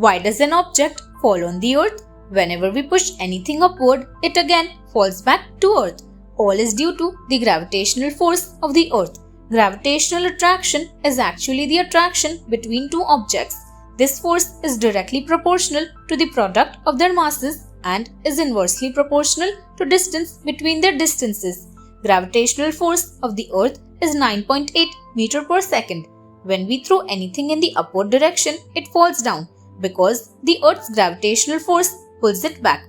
Why does an object fall on the earth? Whenever we push anything upward, it again falls back to earth. All is due to the gravitational force of the earth. Gravitational attraction is actually the attraction between two objects. This force is directly proportional to the product of their masses and is inversely proportional to distance between their distances. Gravitational force of the earth is 9.8 meter per second. When we throw anything in the upward direction, it falls down because the earth's gravitational force pulls it back.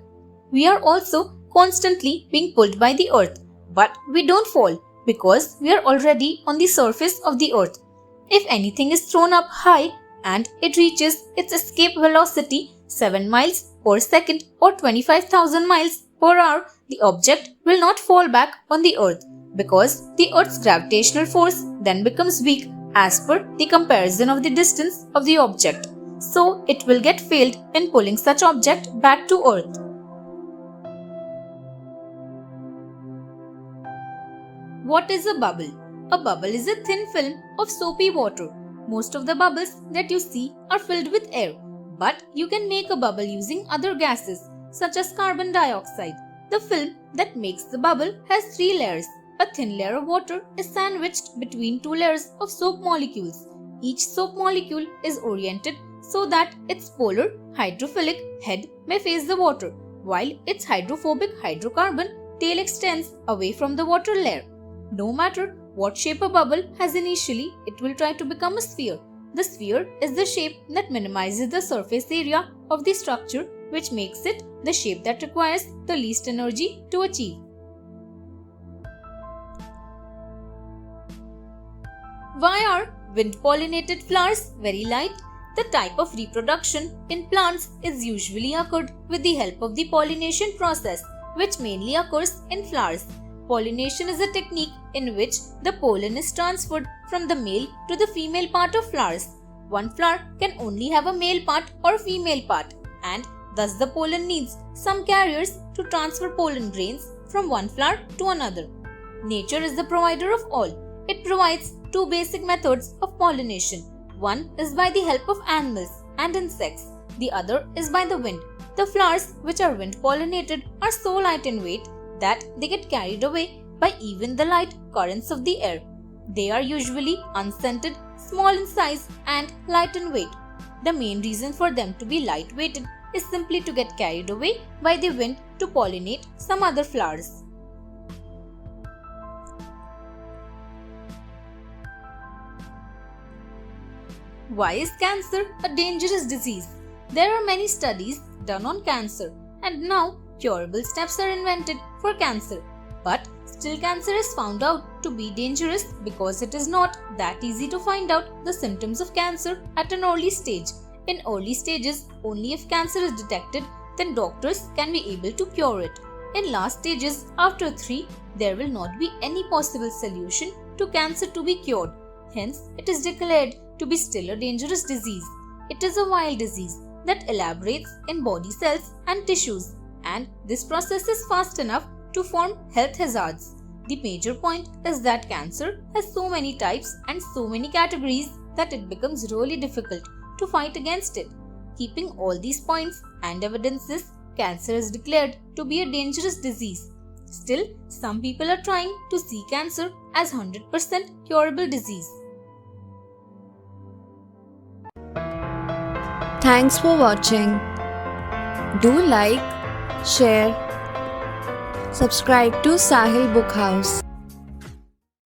We are also constantly being pulled by the earth, but we don't fall because we are already on the surface of the earth. If anything is thrown up high and it reaches its escape velocity 7 miles per second or 25,000 miles per hour, the object will not fall back on the earth because the earth's gravitational force then becomes weak as per the comparison of the distance of the object. So it will get failed in pulling such object back to earth. What is a bubble? A bubble is a thin film of soapy water. Most of the bubbles that you see are filled with air, but you can make a bubble using other gases such as carbon dioxide. The film that makes the bubble has 3 layers. A thin layer of water is sandwiched between 2 layers of soap molecules. Each soap molecule is oriented so that its polar hydrophilic head may face the water, while its hydrophobic hydrocarbon tail extends away from the water layer. No matter what shape a bubble has initially, it will try to become a sphere. The sphere is the shape that minimizes the surface area of the structure, which makes it the shape that requires the least energy to achieve. Why are wind-pollinated flowers very light? The type of reproduction in plants is usually occurred with the help of the pollination process, which mainly occurs in flowers. Pollination is a technique in which the pollen is transferred from the male to the female part of flowers. One flower can only have a male part or a female part, and thus the pollen needs some carriers to transfer pollen grains from one flower to another. Nature is the provider of all. It provides 2 basic methods of pollination. One is by the help of animals and insects. The other is by the wind. The flowers which are wind pollinated are so light in weight that they get carried away by even the light currents of the air. They are usually unscented, small in size and light in weight. The main reason for them to be light-weighted is simply to get carried away by the wind to pollinate some other flowers. Why is cancer a dangerous disease? There are many studies done on cancer, and now curable steps are invented for cancer. But still cancer is found out to be dangerous because it is not that easy to find out the symptoms of cancer at an early stage. In early stages, only if cancer is detected, then doctors can be able to cure it. In last stages, after 3, there will not be any possible solution to cancer to be cured. Hence, it is declared to be still a dangerous disease. It is a wild disease that elaborates in body cells and tissues, and this process is fast enough to form health hazards. The major point is that cancer has so many types and so many categories that it becomes really difficult to fight against it. Keeping all these points and evidences, cancer is declared to be a dangerous disease. Still, some people are trying to see cancer as 100% curable disease. Thanks for watching. Do like, share, subscribe to Sahil Book House.